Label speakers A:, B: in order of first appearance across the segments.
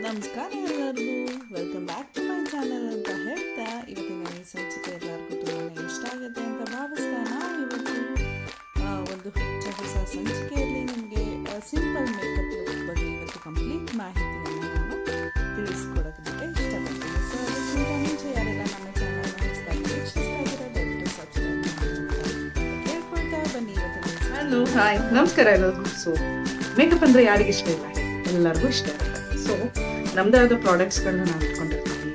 A: ನಮಸ್ಕಾರ ಎಲ್ಲರಿಗೂ, welcome back to my channel ಅಂತ ಹೇಳ್ತಾ ಇವತ್ತಿನ ಈ ಸಂಚಿಕೆ ಎಲ್ಲರಿಗೂ ತುಂಬಾ ಇಷ್ಟ ಆಗುತ್ತೆ ಅಂತ ಭಾವಿಸ್ತಾ ನಾವು ಇವತ್ತು ಒಂದು ಹೊಸ ಸಂಚಿಕೆಯಲ್ಲಿ ನಿಮಗೆ ಸಿಂಪಲ್ ಮೇಕಪ್ ಲುಕ್ ಬಗ್ಗೆ ಇವತ್ತು ಕಂಪ್ಲೀಟ್ ಮಾಹಿತಿಯನ್ನು ನಾನು ತಿಳಿಸ್ಕೊಡೋದಕ್ಕೆ ಇಷ್ಟಪಡ್ತೀನಿ. ಸೊ ಅದಕ್ಕಿಂತ ಮುಂಚೆ ಯಾರೆಲ್ಲ ನಮ್ಮ ಚಾನಲ್ನ ಸಬ್ಸ್ಕ್ರೈಬ್ ಹೇಳ್ಕೊಳ್ತಾ ಬನ್ನಿ. ಇವತ್ತಿನ
B: ಹಲೋ, ಹಾಯ್, ನಮಸ್ಕಾರ ಎಲ್ಲರಿಗೂ. ಸೊ ಮೇಕಪ್ ಅಂದರೆ ಯಾರಿಗೆ ಇಷ್ಟ ಇಲ್ಲ? ಎಲ್ಲರಿಗೂ ಇಷ್ಟ ಇರುತ್ತೆ. ಸೊ ನಮ್ಮದೇ ಆದ ಪ್ರಾಡಕ್ಟ್ಸ್ಗಳನ್ನ ನಾವು ಇಟ್ಕೊಂಡಿರ್ತೀವಿ.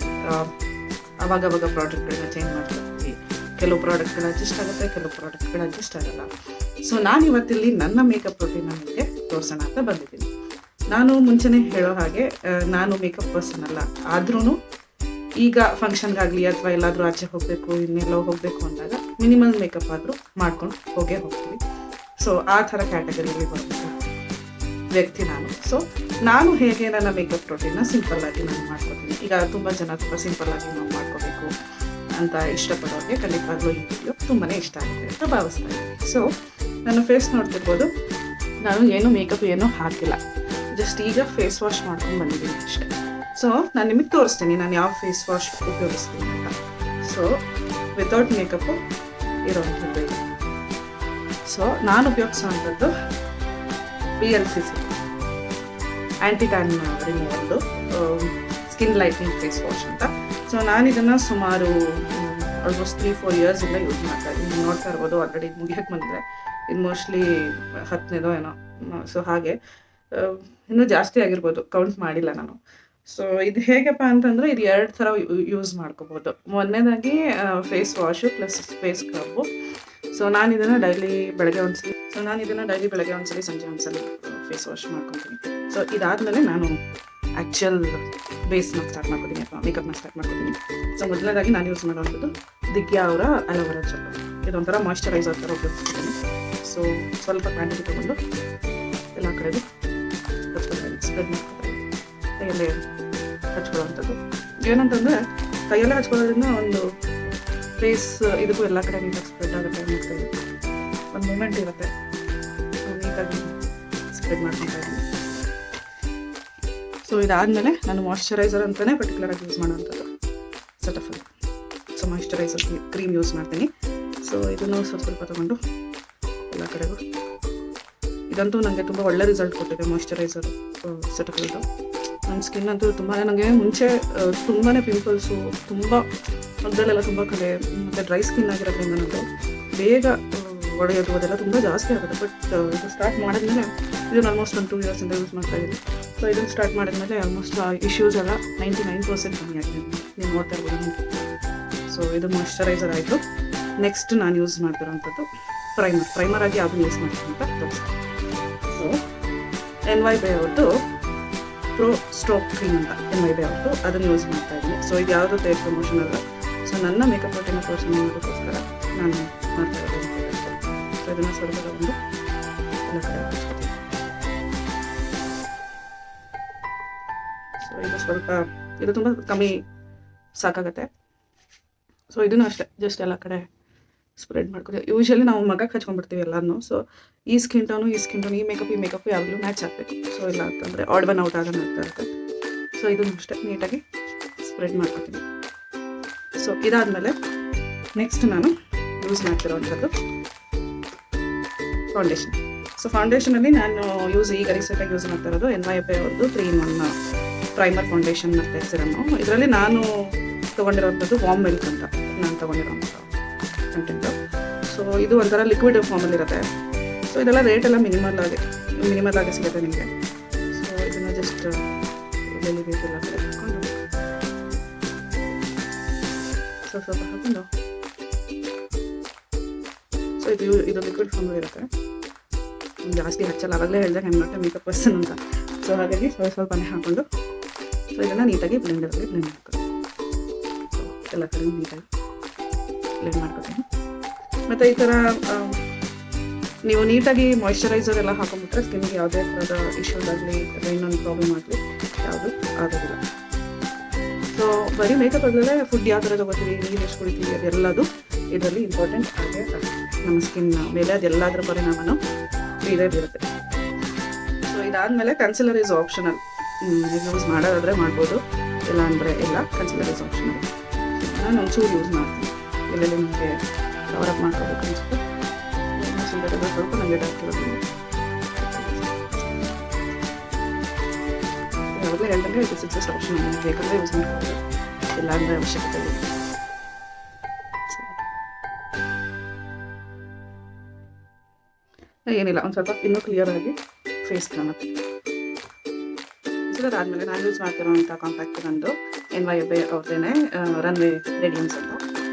B: ಅವಾಗವಾಗ ಪ್ರಾಡಕ್ಟ್ಗಳನ್ನ ಚೇಂಜ್ ಮಾಡ್ತಿರ್ತೀವಿ. ಕೆಲವು ಪ್ರಾಡಕ್ಟ್ಗಳು ಅಡ್ಜಸ್ಟ್ ಆಗುತ್ತೆ, ಕೆಲವು ಪ್ರಾಡಕ್ಟ್ಗಳು ಅಡ್ಜಸ್ಟ್ ಆಗಲ್ಲ. ಸೊ ನಾನು ಇವತ್ತಿಲ್ಲಿ ನನ್ನ ಮೇಕಪ್ ರೊಟೀನ್ ನಿಮಗೆ ತೋರಿಸೋಣ ಅಂತ ಬಂದಿದ್ದೀನಿ. ನಾನು ಮುಂಚೆನೇ ಹೇಳೋ ಹಾಗೆ ನಾನು ಮೇಕಪ್ ಪರ್ಸನ್ ಅಲ್ಲ, ಆದ್ರೂ ಈಗ ಫಂಕ್ಷನ್ಗಾಗಲಿ ಅಥವಾ ಎಲ್ಲಾದರೂ ಆಚೆ ಹೋಗಬೇಕು, ಇನ್ನೆಲ್ಲೋ ಹೋಗಬೇಕು ಅಂದಾಗ ಮಿನಿಮಲ್ ಮೇಕಪ್ ಆದರೂ ಮಾಡ್ಕೊಂಡು ಹೋಗ್ತೀವಿ. ಸೊ ಆ ಥರ ಕ್ಯಾಟಗರಿಯಲ್ಲಿ ಬರುತ್ತೆ ವ್ಯಕ್ತಿ ನಾನು. ಸೊ ನಾನು ಹೇಗೆ ನನ್ನ ಮೇಕಪ್ ರೊಟೀನ್ನ ಸಿಂಪಲ್ ಆಗಿ ನಾನು ಮಾಡ್ಕೊತೀನಿ. ಈಗ ತುಂಬ ಜನ ತುಂಬ ಸಿಂಪಲ್ ಆಗಿ ನಾವು ಮಾಡ್ಕೋಬೇಕು ಅಂತ ಇಷ್ಟಪಡೋರಿಗೆ ಖಂಡಿತವಾಗ್ಲೂ ಈ ವಿಡಿಯೋ ತುಂಬಾ ಇಷ್ಟ ಆಗುತ್ತೆ ಅಂತ ಭಾವಿಸ್ತಾ ಇದ್ದೀನಿ. ಸೊ ನನ್ನ ಫೇಸ್ ನೋಡ್ತಿರ್ಬೋದು, ನಾನು ಏನು ಮೇಕಪ್ ಏನೂ ಹಾಕಿಲ್ಲ, ಜಸ್ಟ್ ಈಗ ಫೇಸ್ ವಾಶ್ ಮಾಡ್ಕೊಂಡು ಬಂದಿದ್ದೀನಿ ಅಷ್ಟೇ. ಸೊ ನಾನು ನಿಮಗೆ ತೋರಿಸ್ತೀನಿ ನಾನು ಯಾವ ಫೇಸ್ ವಾಶ್ ಉಪಯೋಗಿಸ್ತೀನಿ ಅಂತ. ಸೊ ವಿತೌಟ್ ಮೇಕಪ್ಪು ಇರೋವಂಥದ್ದು ಇದೆ. ಸೊ ನಾನು ಉಪಯೋಗಿಸೋವಂಥದ್ದು VLCC ಆ್ಯಂಟಿ ಟ್ಯಾನ್ ರಿಮೂವಲ್ದು ಸ್ಕಿನ್ ಲೈಟ್ನಿಂಗ್ ಫೇಸ್ ವಾಶ್ ಅಂತ. ಸೊ ನಾನು ಇದನ್ನು ಸುಮಾರು ಆಲ್ಮೋಸ್ಟ್ 3-4 ಇಯರ್ಸಿಂದ ಯೂಸ್ ಮಾಡ್ತಾ ಇದ್ದೀನಿ. ನೋಡ್ತಾ ಇರ್ಬೋದು, ಆಲ್ರೆಡಿ ಮುಗಿಯೋಕ್ಕೆ ಬಂದಿದೆ. ಇದು ಮೋಸ್ಟ್ಲಿ 10ನೇದೋ ಏನೋ. ಸೊ ಹಾಗೆ ಇನ್ನೂ ಜಾಸ್ತಿ ಆಗಿರ್ಬೋದು, ಕೌಂಟ್ ಮಾಡಿಲ್ಲ ನಾನು. ಸೊ ಇದು ಹೇಗಪ್ಪ ಅಂತಂದರೆ ಇದು 2 ಥರ ಯೂಸ್ ಮಾಡ್ಕೋಬೋದು. ಮೊದಲನೇದಾಗಿ face wash plus face scrub. So ನಾನು ಇದನ್ನು ಡೈಲಿ ಬೆಳಗ್ಗೆ ಒಂದ್ಸಲಿ ಸಂಜೆ ಒಂದ್ಸಲಿ ಫೇಸ್ ವಾಶ್ ಮಾಡ್ಕೊತೀನಿ. ಸೊ ಇದಾದಮೇಲೆ ನಾನು ಆ್ಯಕ್ಚುಯಲ್ ಬೇಸ್ನ ಸ್ಟಾರ್ಟ್ ಮಾಡ್ಕೊತೀನಿ ಅಥವಾ ಮೇಕಪ್ನ ಸ್ಟಾರ್ಟ್ ಮಾಡ್ಕೊತೀನಿ. ಸೊ ಮೊದಲನೇದಾಗಿ ನಾನು ಯೂಸ್ ಮಾಡೋವಂಥದ್ದು ದಿಗ್ಯಾ ಅವರ ಅಲೋವೆರಾ ಜೆಲ್. ಇದೊಂಥರ ಮಾಯ್ಶ್ಚರೈಸರ್ ಥರ ಉಪಯೋಗಿಸ್ತೀನಿ. ಸೊ ಸ್ವಲ್ಪ ಕ್ವಾಂಟಿಟಿ ತೊಗೊಂಡು ಎಲ್ಲ ಕಡೆಗೂ ಸ್ಪ್ರೆಡ್ ಮಾಡ್ಕೊತೀನಿ. ಕೈಯಲ್ಲೇ ಹಚ್ಕೊಳ್ಳೋವಂಥದ್ದು. ಏನಂತಂದರೆ ಕೈಯಲ್ಲೇ ಹಚ್ಕೊಳ್ಳೋದ್ರಿಂದ ಒಂದು ಫೇಸ್ ಇದಕ್ಕೂ ಎಲ್ಲ ಕಡೆ ನೀಟಾಗಿ ಸ್ಪ್ರೆಡ್ ಆಗುತ್ತೆ ಮತ್ತು ಒಂದು ಮೂಮೆಂಟ್ ಇರುತ್ತೆ. ಸೊ ನೀಟಾಗಿ ಸ್ಪ್ರೆಡ್ ಮಾಡ್ಕೊತಾ ಇದ್ದೀನಿ. ಸೊ ಇದಾದಮೇಲೆ ನಾನು ಮಾಯ್ಶ್ಚರೈಸರ್ ಅಂತಲೇ ಪರ್ಟಿಕ್ಯುಲರಾಗಿ ಯೂಸ್ ಮಾಡೋವಂಥದ್ದು Cetaphil. So moisturiser cream use ಮಾಡ್ತೀನಿ. ಸೊ ಇದನ್ನು ಸ್ವಲ್ಪ ತೊಗೊಂಡು ಎಲ್ಲ ಕಡೆಗೂ. ಇದಂತೂ ನನಗೆ ತುಂಬ ಒಳ್ಳೆ ರಿಸಲ್ಟ್ ಕೊಟ್ಟಿದೆ ಮಾಯ್ಶ್ಚರೈಸರ್ ಸೆಟಫಲ್ದು. ನನ್ನ ಸ್ಕಿನ್ ಅಂತೂ ನನಗೆ ಮುಂಚೆ ತುಂಬಾ ಪಿಂಪಲ್ಸು, ತುಂಬ ಅದರಲ್ಲೆಲ್ಲ ತುಂಬ ಕಡೆ ಮತ್ತು ಡ್ರೈ ಸ್ಕಿನ್ ಆಗಿರೋದ್ರಿಂದ ನನಗೆ ಬೇಗ ಒಡೆಯೋದು ಅದೆಲ್ಲ ತುಂಬ ಜಾಸ್ತಿ ಆಗುತ್ತೆ. ಬಟ್ ಇದು ಸ್ಟಾರ್ಟ್ ಮಾಡಿದ್ಮೇಲೆ ಇದನ್ನು ಆಲ್ಮೋಸ್ಟ್ ಒಂದು 2 ಇಯರ್ಸಿಂದ ಯೂಸ್ ಮಾಡ್ತಾಯಿದ್ದೀನಿ. ಸೊ ಇದನ್ನು ಸ್ಟಾರ್ಟ್ ಮಾಡಿದ್ಮೇಲೆ ಆಲ್ಮೋಸ್ಟ್ ಇಶ್ಯೂಸ್ ಎಲ್ಲ 99% ಕಮ್ಮಿ ಆಗಿದೆ. ನೀವು ನೋಡ್ತಾ ಇರ್ಬೋದು. ಸೊ ಇದು ಮಾಯ್ಶ್ಚರೈಸರ್ ಆಯಿತು. ನೆಕ್ಸ್ಟ್ ನಾನು ಯೂಸ್ ಮಾಡ್ತಿರೋಂಥದ್ದು ಪ್ರೈಮರ್ ಆಗಿ ಯಾವುದು ಯೂಸ್ ಮಾಡ್ತೀನಿ ಅಂತ ತೋರಿಸ್ತೀನಿ. ಸೊ NYBay ಅವ್ರದ್ದು ಪ್ರೋ ಸ್ಟ್ರೋಕ್ ಕ್ರೀಮ್ ಅಂತ NYBay ಅವ್ರದ್ದು ಅದನ್ನು ಯೂಸ್ ಮಾಡ್ತಾ ಇದ್ದೀನಿ. ಸೊ ಇದು ಯಾವುದೋ ಪೇಡ್ ಪ್ರಮೋಷನ್ ಅಲ್ಲ. ಸೊ ನನ್ನ ಮೇಕಪ್ ರೊಟೀನ್ ತೋರಿಸೋಣ ಮಾಡೋದಕ್ಕೋಸ್ಕರ ನಾನು ಮಾಡ್ತಾ ಇರೋದು. ಸೊ ಇದನ್ನು ಸ್ವಲ್ಪ ತಗೊಂಡು ಎಲ್ಲ ಕಡೆ ಹಚ್ಕೊತೀನಿ. ಸೊ ಇದು ತುಂಬ ಕಮ್ಮಿ ಸಾಕಾಗುತ್ತೆ. ಸೊ ಇದನ್ನು ಅಷ್ಟೇ ಜಸ್ಟ್ ಎಲ್ಲ ಕಡೆ ಸ್ಪ್ರೆಡ್ ಮಾಡ್ಕೊತೀವಿ. ಯೂಶಲಿ ನಾವು ಮಗಕ್ಕೆ ಹಚ್ಕೊಂಡ್ಬಿಡ್ತೀವಿ ಎಲ್ಲರೂ. ಸೊ ಈ ಸ್ಕಿನ್ ಟೋನು ಈ ಮೇಕಪ್ ಯಾವಾಗಲೂ ಮ್ಯಾಚ್ ಆಗಬೇಕು. ಸೊ ಇಲ್ಲ ಅಂತಂದರೆ ಆಡ್ ಒನ್ ಔಟ್ ಆಗೋಣ ಆಗ್ತಾ ಇರುತ್ತೆ. ಸೊ ಇದನ್ನು ಅಷ್ಟೇ ನೀಟಾಗಿ ಸ್ಪ್ರೆಡ್ ಮಾಡ್ಕೊತೀನಿ. ಸೊ ಇದಾದಮೇಲೆ ನೆಕ್ಸ್ಟ್ ನಾನು ಯೂಸ್ ಮಾಡ್ತಿರೋವಂಥದ್ದು ಫೌಂಡೇಶನ್. ಸೊ ಫೌಂಡೇಶನಲ್ಲಿ ನಾನು ಈಗ ರೀಸೆಂಟಾಗಿ ಯೂಸ್ ಮಾಡ್ತಾ ಇರೋದು NYBay ಅವ್ರದ್ದು 3-in-1 ಪ್ರೈಮರ್ ಫೌಂಡೇಶನ್ ಮತ್ತು ಸಿರಮ್ಮು. ಇದರಲ್ಲಿ ನಾನು ತೊಗೊಂಡಿರೋವಂಥದ್ದು ವಾಮ್ ಮಿಲ್ಕ್ ಅಂತ ನಾನು ತೊಗೊಂಡಿರೋವಂಥ ಕಂಟೆಂಟು. ಸೊ ಇದು ಒಂಥರ ಲಿಕ್ವಿಡ್ ಫಾರ್ಮಲ್ಲಿರುತ್ತೆ. ಸೊ ಇದೆಲ್ಲ ರೇಟೆಲ್ಲ ಮಿನಿಮಲ್ ಆಗಿ ಸಿಗುತ್ತೆ ನಿಮಗೆ. ಸೊ ಇದನ್ನು ಜಸ್ಟ್ ಇದರಲ್ಲಿ ಬೇಕೆಲ್ಲ ಕಡೆ ಹಾಕ್ಕೊಂಡು ಸ್ವಲ್ಪ ಹಾಕೊಂಡು. ಸೊ ಇದು ಲಿಕ್ವಿಡ್ ಫಾರ್ಮಲ್ಲಿ ಇರುತ್ತೆ, ಜಾಸ್ತಿ ಹಚ್ಚಲ್ಲ. ಆವಾಗಲೇ ಹೇಳಿದೆ I am not A makeup person ಅಂತ. ಸೊ ಹಾಗಾಗಿ ಸ್ವಲ್ಪನೇ ಹಾಕ್ಕೊಂಡು ಸೊ ಇದನ್ನು ನೀಟಾಗಿ ಬ್ಲೆಂಡರಲ್ಲಿ ಬ್ಲೆಂಡ್ ಮಾಡ್ಕೊತೀನಿ. ಸೊ ಎಲ್ಲ ಕಡೆ ನೀಟಾಗಿ ಬ್ಲೆಂಡ್ ಮಾಡ್ಕೊತೀನಿ. ಮತ್ತು ಈ ಥರ ನೀವು ನೀಟಾಗಿ ಮಾಯ್ಶ್ಚರೈಸರ್ ಎಲ್ಲ ಹಾಕೊಂಡ್ಬಿಟ್ರೆ ಸ್ಕಿನ್ಗೆ ಯಾವುದೇ ಥರದ ಇಶ್ಯೂಸ್ ಆಗಲಿ ಅಥವಾ ಇನ್ನೊಂದು ಪ್ರಾಬ್ಲಮ್ ಆಗಲಿ ಯಾವುದು ಆಗೋದಿಲ್ಲ. ಸೊ ಬರೀ ಮೇಕಪ್ ಆದಮೇಲೆ ಫುಡ್ ಯಾವ ಥರ ತೊಗೋತೀವಿ, ನೀರು ಎಷ್ಟು ಕುಡಿತೀವಿ, ಅದೆಲ್ಲದು ಇದರಲ್ಲಿ ಇಂಪಾರ್ಟೆಂಟ್ ಆಗಿ ನಮ್ಮ ಸ್ಕಿನ್ ಮೇಲೆ ಅದೆಲ್ಲದರ ಪರಿಣಾಮನೂ ಬೀರುತ್ತೆ. ಸೊ ಇದಾದಮೇಲೆ ಕನ್ಸಿಲರ್ ಈಸ್ ಆಪ್ಷನಲ್. ಯೂಸ್ ಮಾಡೋದಾದರೆ ಮಾಡ್ಬೋದು, ಇಲ್ಲ ಅಂದರೆ ಇಲ್ಲ, ಕನ್ಸಿಡರ್ ಇಸ್ ಆಪ್ಷನಲ್. ನಾನು ಒಂಚೂರು ಯೂಸ್ ಮಾಡ್ತೀನಿ, ಎಲ್ಲೆಲ್ಲಿ ನನಗೆ ಕವರ್ ಅಪ್ ಮಾಡ್ಕೋಬೇಕು ಅನಿಸುತ್ತೆ. ಸ್ವಲ್ಪ ನನಗೆ ಡಾರ್ಕ್ ಇರೋದು ಯಾವಾಗಲೇ ಹೇಳಿದ್ರೆ ಇದು ಸಿಕ್ಸಸ್ ಆಪ್ಷನ್ ನನಗೆ ಬೇಕಂದರೆ ಯೂಸ್ ಮಾಡ್ಬೋದು, ಇಲ್ಲ ಅಂದರೆ ಅವಶ್ಯಕತೆ ಇಲ್ಲ. ಏನಿಲ್ಲ, ಒಂದು ಸ್ವಲ್ಪ ಇನ್ನೂ ಕ್ಲಿಯರ್ ಆಗಿ ಫೇಸ್ ಕಾಣುತ್ತೆ. ಅದಾದಮೇಲೆ ನಾನು ಯೂಸ್ ಮಾಡ್ತಿರೋಂಥ ಕಾಂಪ್ಯಾಕ್ಟ್ ಬಂದು NYB ಅವ್ರದ್ದೇನೆ ರನ್ವೇ ರೇಡಿಯನ್ಸ್ ಅಂತ.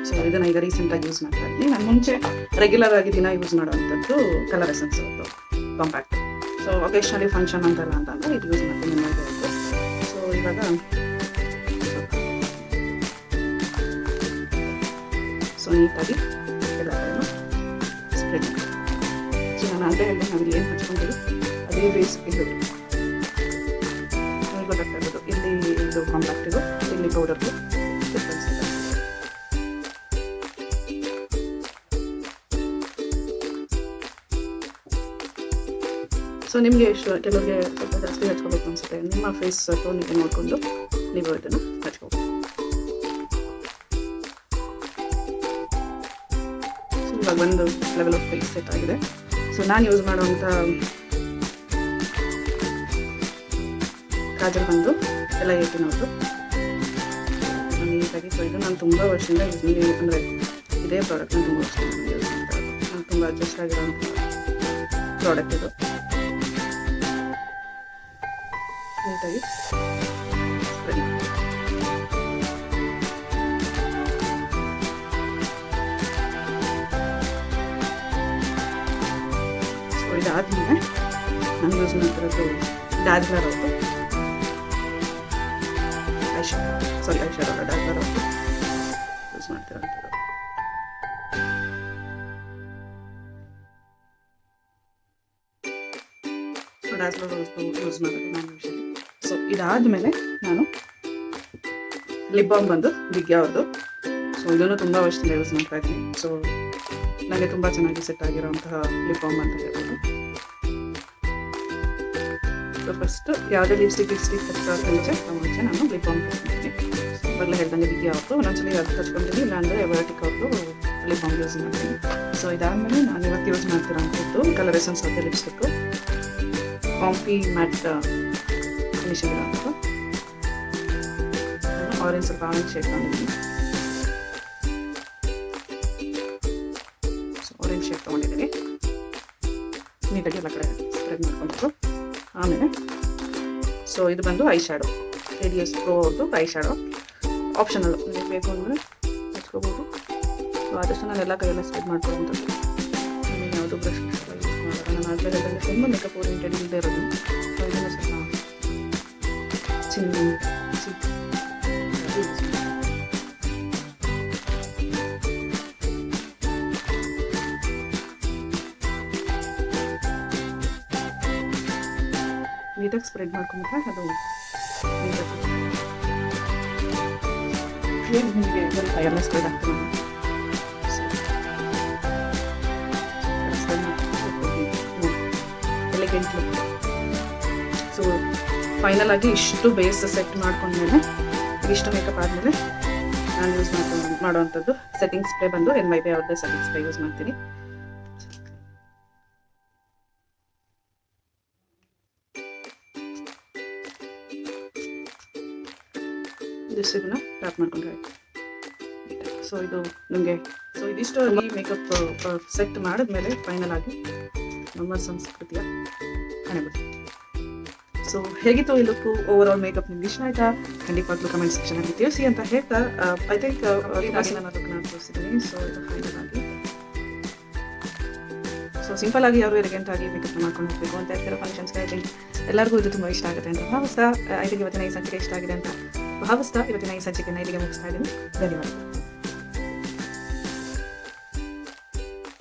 B: ಸೊ ಇದನ್ನು ಈಗ ರೀಸೆಂಟಾಗಿ ಯೂಸ್ ಮಾಡ್ತಾ ಇದ್ದೀನಿ. ನಾನು ಮುಂಚೆ ರೆಗ್ಯುಲರ್ ಆಗಿ ದಿನ ಯೂಸ್ ಮಾಡೋವಂಥದ್ದು ಕಲರ್ ಎಸೆನ್ಸ್ ಅವ್ರದ್ದು ಕಾಂಪ್ಯಾಕ್ಟ್. ಸೊ ಒಕೇಶ್ನಲಿ ಫಂಕ್ಷನ್ ಅಂತೆಲ್ಲ ಅಂತಂದರೆ ಇದು ಯೂಸ್ ಮಾಡ್ತೀನಿ NYB ಅವ್ರದ್ದು. ಸೊ ಇವಾಗ ಸೊ ನೀಟಾಗಿ ಎಲ್ಲರೂ ಸ್ಪ್ರೆಡ್ ಮಾಡಿ. ಸೊ ನಾನು ಅದೇ ಹೇಳಿದೆ, ನಾವಿಲ್ಲಿ ಏನು ಹಚ್ಕೊಂತೀವಿ ಅದೇ ಬೇಸ್ ಇದು ಗೊತ್ತಾಗ್ತಾ ಇರೋದು. ಇಲ್ಲಿ ಇದು ಕಾಂಪ್ಯಾಕ್ಟ್ ಇದು, ಇಲ್ಲಿ ಪೌಡರ್ದು ಡಿಫ್ರೆನ್ಸ್ ಇದೆ. ಸೊ ನಿಮಗೆ ಕೆಲವರಿಗೆ ಸ್ವಲ್ಪ ಜಾಸ್ತಿ ಹಚ್ಕೋಬೇಕು ಅನಿಸುತ್ತೆ, ನಿಮ್ಮ ಫೇಸ್ ಟೋನಿಗೆ ನೋಡಿಕೊಂಡು ನೀವು ಇದನ್ನು ಹಚ್ಕೋಬೇಕು. ಸೊ ಇವಾಗ ಒಂದು ಲೆವೆಲ್ ಆಫ್ ಫೇಸ್ ಸೆಟ್ ಆಗಿದೆ. ಸೊ ನಾನು ಯೂಸ್ ಮಾಡುವಂಥ ಕಾಜಲ್ ಬಂದು ಎಲ್ಲ 18 ಅವ್ರದ್ದು ನೀಟಾಗಿ. ಸೊ ಇದು ನಾನು ತುಂಬ ವರ್ಷದಿಂದ ಯೂಸ್ ಮಾಡಿ, ಅಂದರೆ ಇದೇ ಪ್ರಾಡಕ್ಟ್ ನಾನು ತುಂಬ ವರ್ಷದಿಂದ ಯೂಸ್ ಮಾಡ್ತಾ ಇರೋದು. ನಾನು ತುಂಬ ಅಡ್ಜಸ್ಟ್ ಆಗಿರೋಂಥ ಪ್ರಾಡಕ್ಟ್ ಇದು. ನೀಟಾಗಿ ಸ್ಪ್ರೆಡ್ ಮಾಡಿ. ಸೊ ಇದಾದ್ಮೇಲೆ ನಾನು ಯೂಸ್ ಮಾಡ್ತಿರೋದು ಡಾಜ್ಲರ್ ಅವ್ರದ್ದು ಐಶ್ಯಾಡೋ ಅಲ್ಲ, ಡಾಜ್ಲರ್ ಅವ್ರದ್ದು ಯೂಸ್ ಮಾಡ್ತಿರೋಂಥದ್ದು. ಸೊ ಡಾಜ್ಲರ್ ಯೂಸ್ ಮಾಡೋದು ನಾನು ಯೂಶಲಿ. ಸೊ ಇದಾದಮೇಲೆ ನಾನು ಲಿಪ್ ಬಾಮ್ ಬಂದು ದಿಗ್ಯಾ ಅವ್ರದ್ದು. ಸೊ ಇದನ್ನು ತುಂಬ ವರ್ಷದಿಂದ ಯೂಸ್ ಮಾಡ್ತಾ ಇದ್ದೀನಿ. ಸೊ ನನಗೆ ತುಂಬ ಚೆನ್ನಾಗಿ ಸೆಟ್ ಆಗಿರೋಂತಹ ಲಿಪ್ ಬಾಮ್ ಅಂತ ಹೇಳ್ಬೋದು. ಸೊ ಫಸ್ಟ್ ಯಾವುದೇ ಲಿಪ್ಸ್ಟಿಕ್ ಮುಂಚೆ ನಾನು ಲಿಪ್ ಬಾಮ್ ಹಚ್ಕೊತೀನಿ. ಇವಾಗಲೇ ಹೇಳ್ದಂಗೆ ದಿಗ್ಯಾ ಅವ್ರದ್ದು ಒಂದೊಂದ್ಸಲಿ ಅದು ಹಚ್ಕೊತೀನಿ, ಇಲ್ಲಾಂದರೆ ಎವರ್ಟಿಕ್ ಅವ್ರದ್ದು ಲಿಪ್ ಬಾಮ್ ಯೂಸ್ ಮಾಡ್ತೀನಿ. ಸೊ ಇದಾದಮೇಲೆ ನಾನು ಇವತ್ತು ಯೂಸ್ ಮಾಡ್ತಿರೋಂಥದ್ದು ಕಲರ್ ಎಸೆನ್ಸ್ ಅವ್ರದ್ದು ಲಿಪ್ಸ್ಟಿಕ್ಕು ಕಾಂಪಿ ಮ್ಯಾಟ್ ಫಿನಿಶಿಂಗ್ ಇರೋಂಥದ್ದು. ಆರೆಂಜ್ ಸ್ವಲ್ಪ ಆರೆಂಜ್ ಶೇಡ್ ತೊಗೊಂಡಿದ್ದೀನಿ. ಸೊ ಆರೆಂಜ್ ಶೇಡ್ ತೊಗೊಂಡಿದ್ದೀನಿ. ನೀಟಾಗಿ ಎಲ್ಲ ಕಡೆ ಸ್ಪ್ರೆಡ್ ಮಾಡ್ಕೊಬೇಕು. ಆಮೇಲೆ ಸೊ ಇದು ಬಂದು ಐಶ್ಯಾಡೋ, ADS Pro ಅವ್ರದ್ದು ಐಶ್ಯಾಡೋ. ಆಪ್ಷನಲ್, ನಿಮಗೆ ಬೇಕು ಅಂದರೆ ಹಚ್ಕೋಬೋದು. ಸೊ ಆದಷ್ಟು ನಾನು ಎಲ್ಲ ಕೈಯೆಲ್ಲ ಸ್ಪ್ರೆಡ್ ಮಾಡ್ಕೊಳ್ಳೋಂಥದ್ದು. ನಾನು ಯಾವುದೋ ಬ್ರಷ್ ಯೂಸ್ ಮಾಡೋದು. ನಾನು ಆಗಲೇ ಹೇಳಿದಂಗೆ ತುಂಬ ಮೇಕಪ್ ಓರಿಯೆಂಟೆಡ್ ಇಲ್ಲದೆ ಇರೋದು. ಸೊ ಇದನ್ನು ಸ್ವಲ್ಪ ಚಿನ್ನ ನೀಟಾಗಿ ಸ್ಪ್ರೆಡ್ ಮಾಡ್ಕೊಂಡ್ರೆ ಅದು ನಿಮಗೆ ಸ್ವಲ್ಪ ಎಲ್ಲ ಸ್ಪ್ರೆಡ್ ಆಗ್ತದೆ. Elegant look. ಸೊ ಫೈನಲ್ ಆಗಿ ಇಷ್ಟು ಬೇಸ್ ಸೆಟ್ ಮಾಡ್ಕೊಂಡ್ಮೇಲೆ, ಇಷ್ಟು ಮೇಕಪ್ ಆದಮೇಲೆ ನಾನು ಯೂಸ್ ಮಾಡುವಂಥದ್ದು ಸೆಟ್ಟಿಂಗ್ ಸ್ಪ್ರೇ ಬಂದು NYB ಅವ್ರದ್ದೇ ಸೆಟ್ಟಿಂಗ್ ಸ್ಪ್ರೇ ಯೂಸ್ ಮಾಡ್ತೀನಿ. ಇದನ್ನು ಟ್ಯಾಪ್ ಮಾಡ್ಕೊಂಡ್ರೆ ಆಯಿತು. ಸೊ ಇದು ನಿಮಗೆ ಇದಿಷ್ಟು ಈ ಮೇಕಪ್ ಸೆಟ್ ಮಾಡಿದ್ಮೇಲೆ ಫೈನಲ್ ಆಗಿ ನಮ್ಮ ಸಂಸ್ಕೃತಿಯ ಹಣೆಬರಹ. ಸೊ ಹೇಗಿತ್ತು ಈ ಲುಕ್ಕು? ಓವರ್ ಆಲ್ ಮೇಕಪ್ ನಿಮ್ಗೆ ಇಷ್ಟ ಆಯ್ತಾ? ಖಂಡಿತವಾಗ್ಲೂ ಕಮೆಂಟ್ ಸೆಕ್ಷನಲ್ಲಿ ತಿಳಿಸಿ ಅಂತ ಹೇಳ್ತಾ ಐ ಥಿಂಕ್ ನಾನು ಲುಕ್ನ ತೋರಿಸಿದ್ದೀನಿ. ಸೊ ಇದು ಫೈನಲ್ ಆಗಿ ಸಿಂಪಲ್ ಆಗಿ ಯಾರು ಎಲಿಗೆಂಟ್ ಆಗಿ ಮೇಕಪ್ ಮಾಡ್ಕೊಂಡು ಹೋಗಬೇಕು ಅಂತ ಇರ್ತೀರೋ ಫಂಕ್ಷನ್ಸ್ಗೆ ಐ ಥಿಂಕ್ ಎಲ್ಲರಿಗೂ ಇದು ತುಂಬ ಇಷ್ಟ ಆಗುತ್ತೆ ಅಂತ ಭಾವಿಸ್ತಾ, ಐ ಥಿಂಕ್ ಇವತ್ತಿನ ಈ ಸಂಚಿಕೆ ಇಷ್ಟ ಆಗಿದೆ ಅಂತ ಭಾವಿಸ್ತಾ ಇವತ್ತಿನ ಈ ಸಂಚಿಕೆನ ಇಲ್ಲಿಗೆ ಮುಗಿಸ್ತಾ ಇದ್ದೀನಿ. ಧನ್ಯವಾದ.